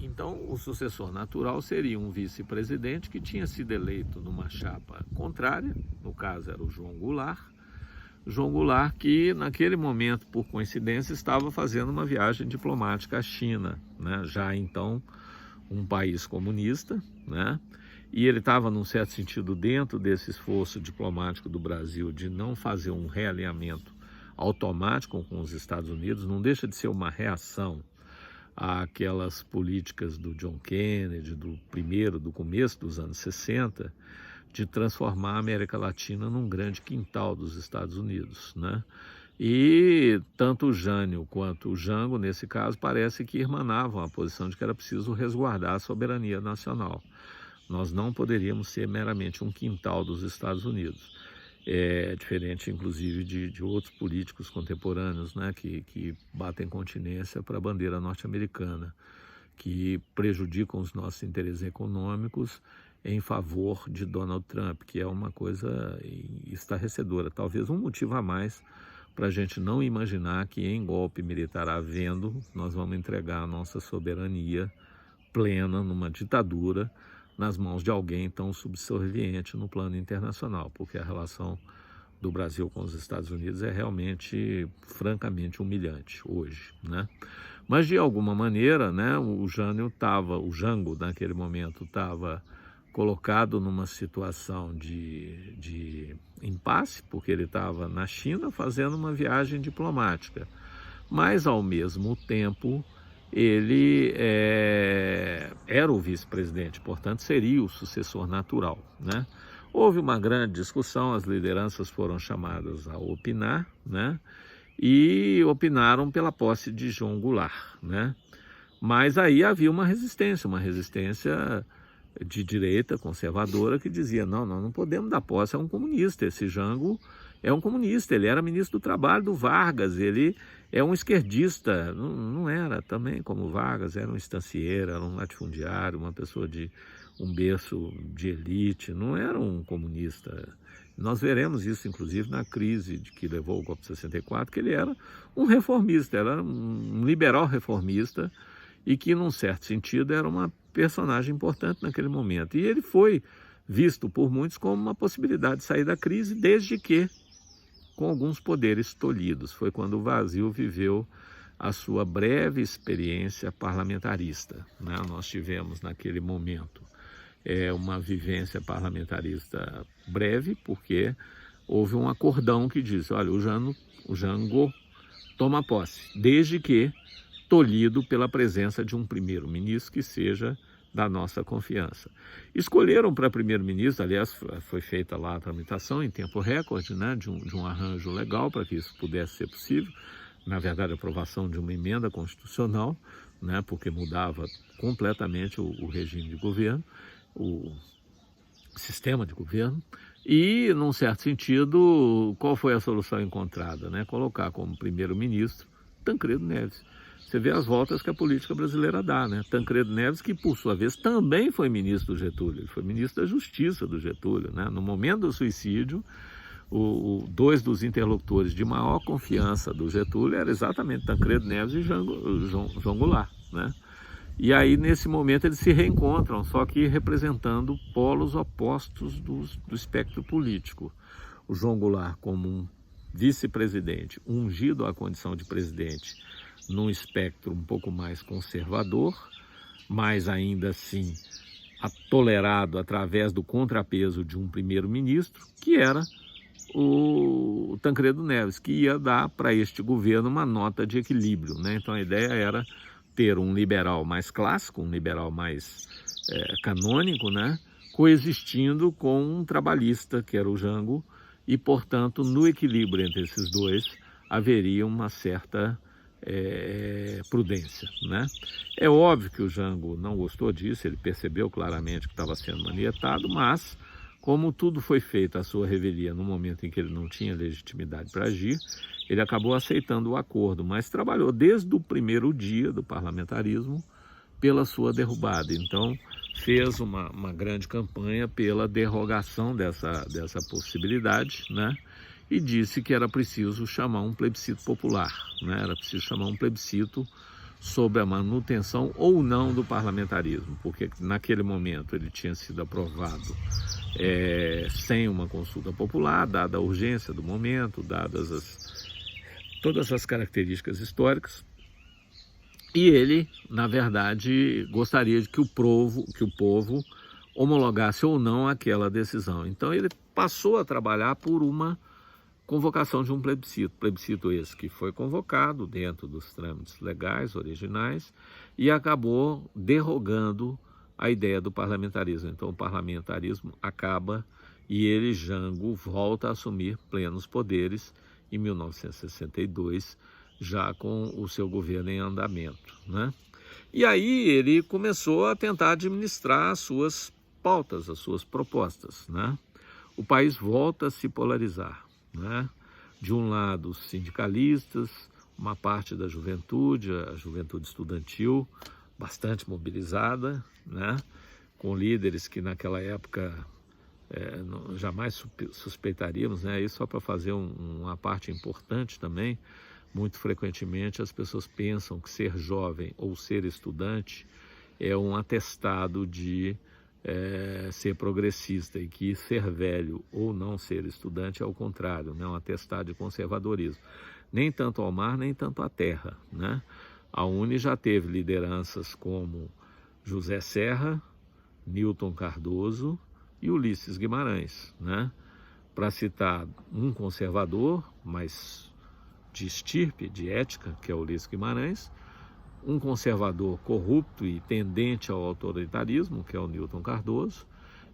Então, o sucessor natural seria um vice-presidente que tinha sido eleito numa chapa contrária, no caso era o João Goulart. João Goulart que, naquele momento, por coincidência, estava fazendo uma viagem diplomática à China, né? Já então um país comunista, né? E ele estava, num certo sentido, dentro desse esforço diplomático do Brasil de não fazer um realinhamento automático com os Estados Unidos, não deixa de ser uma reação àquelas políticas do John Kennedy, do começo dos anos 60, de transformar a América Latina num grande quintal dos Estados Unidos, né? E tanto o Jânio quanto o Jango, nesse caso, parece que irmanavam a posição de que era preciso resguardar a soberania nacional. Nós não poderíamos ser meramente um quintal dos Estados Unidos. É diferente, inclusive, de outros políticos contemporâneos, né, que batem continência para a bandeira norte-americana, que prejudicam os nossos interesses econômicos em favor de Donald Trump, que é uma coisa estarrecedora. Talvez um motivo a mais para a gente não imaginar que em golpe militar havendo, nós vamos entregar a nossa soberania plena numa ditadura nas mãos de alguém tão subserviente no plano internacional, porque a relação do Brasil com os Estados Unidos é realmente, francamente, humilhante hoje, né? Mas, de alguma maneira, né, o Jango, naquele momento, estava colocado numa situação de impasse, porque ele estava na China fazendo uma viagem diplomática, mas, ao mesmo tempo, ele era o vice-presidente, portanto, seria o sucessor natural, né? Houve uma grande discussão, as lideranças foram chamadas a opinar, né? E opinaram pela posse de João Goulart, né? Mas aí havia uma resistência de direita conservadora que dizia, não, nós não podemos dar posse a um comunista, esse Jango é um comunista, ele era ministro do Trabalho do Vargas, ele é um esquerdista, não era também como Vargas, era um estancieiro, era um latifundiário, uma pessoa de um berço de elite, não era um comunista. Nós veremos isso, inclusive, na crise que levou o golpe de 64, que ele era um reformista, era um liberal reformista e que, num certo sentido, era uma personagem importante naquele momento. E ele foi visto por muitos como uma possibilidade de sair da crise, desde que com alguns poderes tolhidos. Foi quando o Brasil viveu a sua breve experiência parlamentarista, né? Nós tivemos, naquele momento, uma vivência parlamentarista breve, porque houve um acordão que diz, olha, o Jango toma posse, desde que tolhido pela presença de um primeiro-ministro que seja da nossa confiança. Escolheram para primeiro-ministro, aliás, foi feita lá a tramitação em tempo recorde, né, de um arranjo legal para que isso pudesse ser possível, na verdade, a aprovação de uma emenda constitucional, né, porque mudava completamente o regime de governo, o sistema de governo, e, num certo sentido, qual foi a solução encontrada, né? Colocar como primeiro-ministro Tancredo Neves. Você vê as voltas que a política brasileira dá, né? Tancredo Neves, que por sua vez também foi ministro do Getúlio, ele foi ministro da Justiça do Getúlio, né? No momento do suicídio, dois dos interlocutores de maior confiança do Getúlio eram exatamente Tancredo Neves e João Goulart, né? E aí, nesse momento, eles se reencontram, só que representando polos opostos do espectro político. O João Goulart como um vice-presidente, ungido à condição de presidente, num espectro um pouco mais conservador, mas ainda assim tolerado através do contrapeso de um primeiro-ministro, que era o Tancredo Neves, que ia dar para este governo uma nota de equilíbrio, né? Então a ideia era ter um liberal mais clássico, um liberal mais canônico, né? Coexistindo com um trabalhista, que era o Jango, e, portanto, no equilíbrio entre esses dois, haveria uma certa prudência, né? É óbvio que o Jango não gostou disso, ele percebeu claramente que estava sendo manietado, mas, como tudo foi feito à sua revelia no momento em que ele não tinha legitimidade para agir, ele acabou aceitando o acordo, mas trabalhou desde o primeiro dia do parlamentarismo pela sua derrubada. Então, fez uma grande campanha pela derrogação dessa possibilidade, né? E disse que era preciso chamar um plebiscito popular, né? Era preciso chamar um plebiscito sobre a manutenção ou não do parlamentarismo, porque naquele momento ele tinha sido aprovado sem uma consulta popular, dada a urgência do momento, dadas todas as características históricas, e ele, na verdade, gostaria de que o povo homologasse ou não aquela decisão. Então ele passou a trabalhar por uma convocação de um plebiscito esse que foi convocado dentro dos trâmites legais originais e acabou derrogando a ideia do parlamentarismo. Então o parlamentarismo acaba e ele, Jango, volta a assumir plenos poderes em 1962, já com o seu governo em andamento, né? E aí ele começou a tentar administrar as suas pautas, as suas propostas, né? O país volta a se polarizar, né? De um lado, os sindicalistas, uma parte da juventude, a juventude estudantil, bastante mobilizada, né? Com líderes que naquela época jamais suspeitaríamos, né? Isso só para fazer uma parte importante também. Muito frequentemente as pessoas pensam que ser jovem ou ser estudante é um atestado de ser progressista e que ser velho ou não ser estudante é o contrário, né? Um atestado de conservadorismo. Nem tanto ao mar, nem tanto à terra, né? A UNE já teve lideranças como José Serra, Newton Cardoso e Ulisses Guimarães, né? Para citar um conservador, mas de estirpe, de ética, que é Ulisses Guimarães, um conservador corrupto e tendente ao autoritarismo, que é o Newton Cardoso,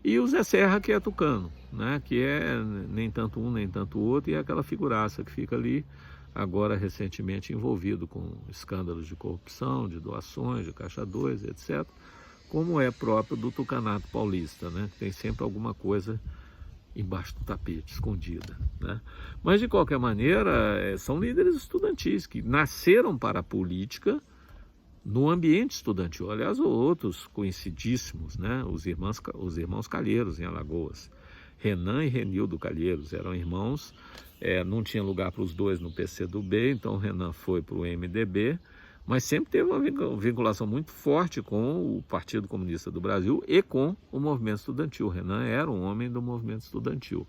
e o Zé Serra, que é tucano, né? Que é nem tanto um, nem tanto outro, e é aquela figuraça que fica ali, agora recentemente envolvido com escândalos de corrupção, de doações, de caixa 2, etc., como é próprio do tucanato paulista, né? Tem sempre alguma coisa embaixo do tapete, escondida, né? Mas, de qualquer maneira, são líderes estudantis que nasceram para a política no ambiente estudantil. Aliás, outros conhecidíssimos, né? Os irmãos Calheiros, em Alagoas. Renan e Renildo Calheiros eram irmãos, não tinha lugar para os dois no PCdoB, então Renan foi para o MDB, mas sempre teve uma vinculação muito forte com o Partido Comunista do Brasil e com o movimento estudantil. Renan era um homem do movimento estudantil.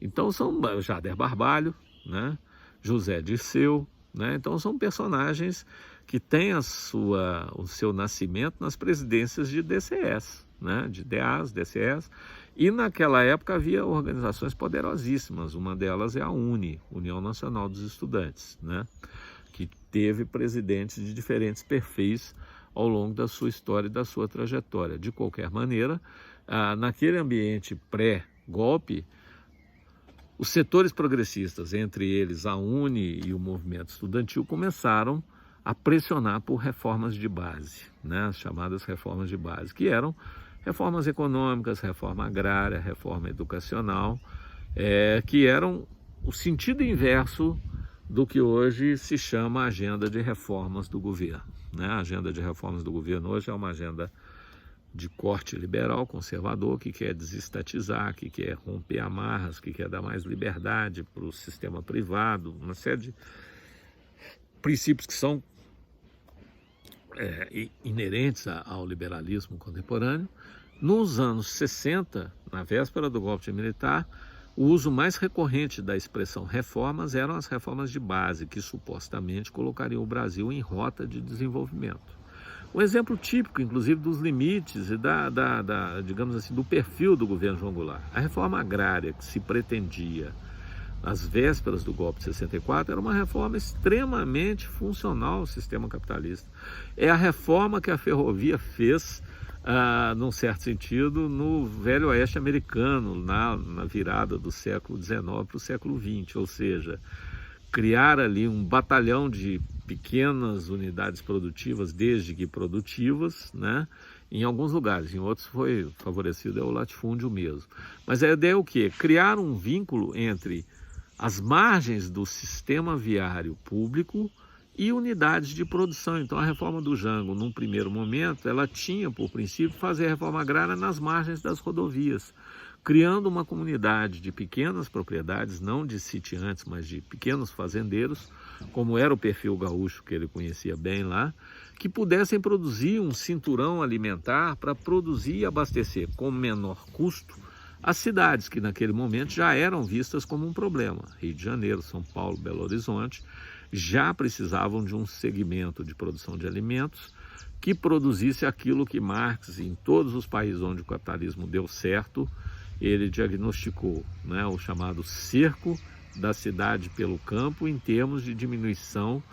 Então são Jader Barbalho, né? José Dirceu, né? Então são personagens que têm o seu nascimento nas presidências de DCS, né? De DAs, DCS, e naquela época havia organizações poderosíssimas, uma delas é a UNE, União Nacional dos Estudantes, né? Que teve presidentes de diferentes perfis ao longo da sua história e da sua trajetória. De qualquer maneira, naquele ambiente pré-golpe, os setores progressistas, entre eles a UNE e o movimento estudantil, começaram a pressionar por reformas de base, né? As chamadas reformas de base, que eram reformas econômicas, reforma agrária, reforma educacional, que eram o sentido inverso do que hoje se chama agenda de reformas do governo, né? A agenda de reformas do governo hoje é uma agenda de corte liberal, conservador, que quer desestatizar, que quer romper amarras, que quer dar mais liberdade para o sistema privado, uma série de princípios que são inerentes ao liberalismo contemporâneo. Nos anos 60, na véspera do golpe militar, o uso mais recorrente da expressão reformas eram as reformas de base, que supostamente colocariam o Brasil em rota de desenvolvimento. Um exemplo típico, inclusive, dos limites e digamos assim, do perfil do governo João Goulart. A reforma agrária que se pretendia às vésperas do golpe de 64 era uma reforma extremamente funcional ao sistema capitalista. É a reforma que a ferrovia fez, num certo sentido, no velho oeste americano, na virada do século XIX para o século XX, ou seja, criar ali um batalhão de pequenas unidades produtivas, desde que produtivas, né? Em alguns lugares, em outros foi favorecido o latifúndio mesmo. Mas a ideia é o quê? Criar um vínculo entre as margens do sistema viário público e unidades de produção. Então a reforma do Jango, num primeiro momento, ela tinha por princípio fazer a reforma agrária nas margens das rodovias, criando uma comunidade de pequenas propriedades, não de sitiantes, mas de pequenos fazendeiros, como era o perfil gaúcho que ele conhecia bem lá, que pudessem produzir um cinturão alimentar para produzir e abastecer com menor custo as cidades que naquele momento já eram vistas como um problema. Rio de Janeiro, São Paulo, Belo Horizonte já precisavam de um segmento de produção de alimentos que produzisse aquilo que Marx, em todos os países onde o capitalismo deu certo, ele diagnosticou, né, o chamado cerco da cidade pelo campo em termos de diminuição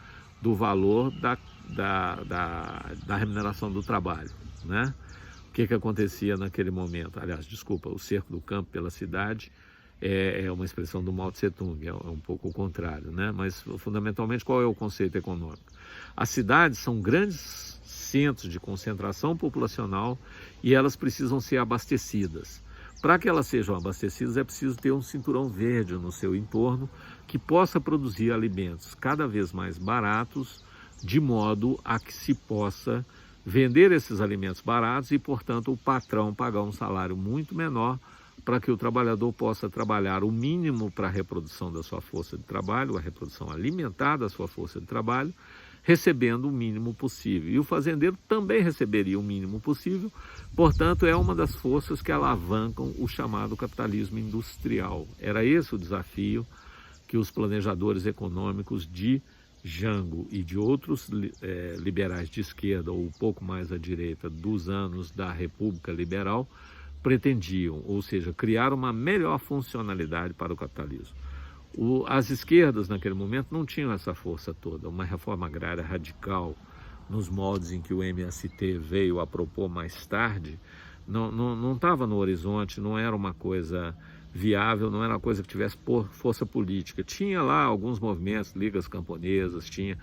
do valor da remuneração do trabalho, né? O que acontecia naquele momento? Aliás, desculpa, o cerco do campo pela cidade é uma expressão do Mao Tse Tung, é um pouco o contrário, né? Mas fundamentalmente qual é o conceito econômico? As cidades são grandes centros de concentração populacional e elas precisam ser abastecidas. Para que elas sejam abastecidas é preciso ter um cinturão verde no seu entorno que possa produzir alimentos cada vez mais baratos, de modo a que se possa vender esses alimentos baratos e, portanto, o patrão pagar um salário muito menor para que o trabalhador possa trabalhar o mínimo para a reprodução da sua força de trabalho, a reprodução alimentar da sua força de trabalho, recebendo o mínimo possível. E o fazendeiro também receberia o mínimo possível, portanto, é uma das forças que alavancam o chamado capitalismo industrial. Era esse o desafio que os planejadores econômicos de Jango e de outros liberais de esquerda, ou um pouco mais à direita, dos anos da República Liberal, pretendiam, ou seja, criar uma melhor funcionalidade para o capitalismo. As esquerdas, naquele momento, não tinham essa força toda. Uma reforma agrária radical, nos moldes em que o MST veio a propor mais tarde, não estava no horizonte, não era uma coisa viável, não era uma coisa que tivesse força política. Tinha lá alguns movimentos, ligas camponesas, tinha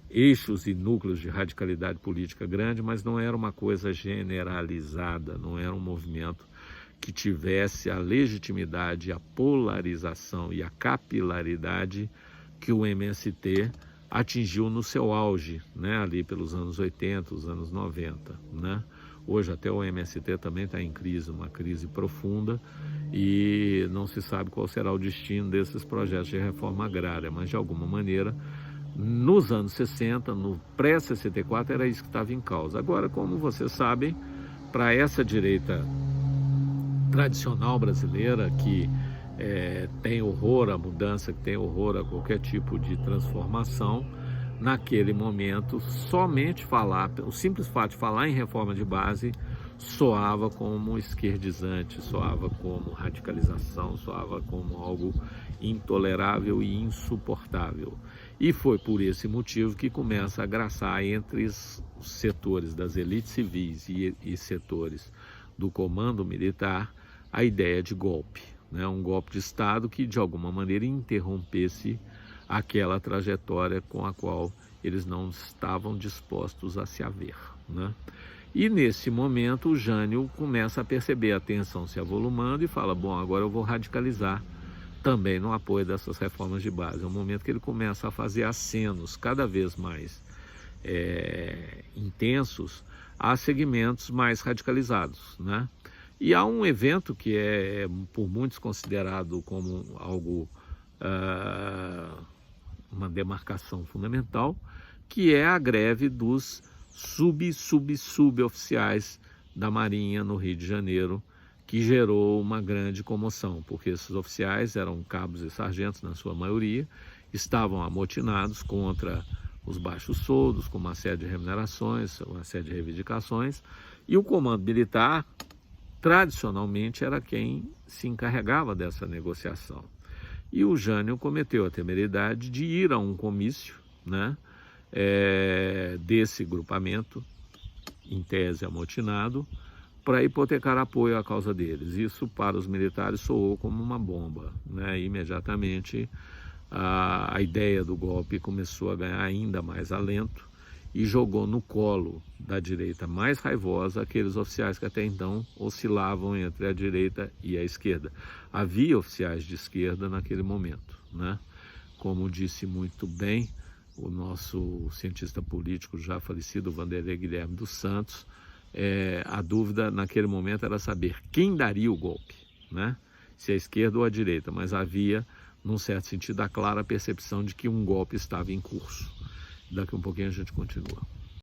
eixos e núcleos de radicalidade política grande, mas não era uma coisa generalizada, não era um movimento que tivesse a legitimidade, a polarização e a capilaridade que o MST atingiu no seu auge, né, ali pelos anos 80, os anos 90, né? Hoje até o MST também está em crise, uma crise profunda, e não se sabe qual será o destino desses projetos de reforma agrária, mas de alguma maneira, nos anos 60, no pré-64, era isso que estava em causa. Agora, como vocês sabem, para essa direita tradicional brasileira, que tem horror à mudança, que tem horror a qualquer tipo de transformação, naquele momento, somente o simples fato de falar em reforma de base soava como esquerdizante, soava como radicalização, soava como algo intolerável e insuportável. E foi por esse motivo que começa a graçar entre os setores das elites civis e setores do comando militar a ideia de golpe, né? Um golpe de Estado que de alguma maneira interrompesse aquela trajetória com a qual eles não estavam dispostos a se haver, né? E nesse momento o Jânio começa a perceber a tensão se avolumando e fala, bom, agora eu vou radicalizar também no apoio dessas reformas de base. É um momento que ele começa a fazer acenos cada vez mais intensos a segmentos mais radicalizados, né? E há um evento que é por muitos considerado como algo, uma demarcação fundamental, que é a greve dos suboficiais da Marinha no Rio de Janeiro, que gerou uma grande comoção, porque esses oficiais eram cabos e sargentos, na sua maioria, estavam amotinados contra os baixos soldos, com uma série de remunerações, uma série de reivindicações, e o comando militar, tradicionalmente, era quem se encarregava dessa negociação. E o Jânio cometeu a temeridade de ir a um comício, né, desse grupamento, em tese amotinado, para hipotecar apoio à causa deles. Isso, para os militares, soou como uma bomba, né? Imediatamente, a ideia do golpe começou a ganhar ainda mais alento e jogou no colo da direita mais raivosa aqueles oficiais que até então oscilavam entre a direita e a esquerda. Havia oficiais de esquerda naquele momento, né? Como disse muito bem o nosso cientista político já falecido, Vanderlei Guilherme dos Santos, a dúvida naquele momento era saber quem daria o golpe, né? Se a esquerda ou a direita, mas havia, num certo sentido, a clara percepção de que um golpe estava em curso. Daqui a um pouquinho a gente continua.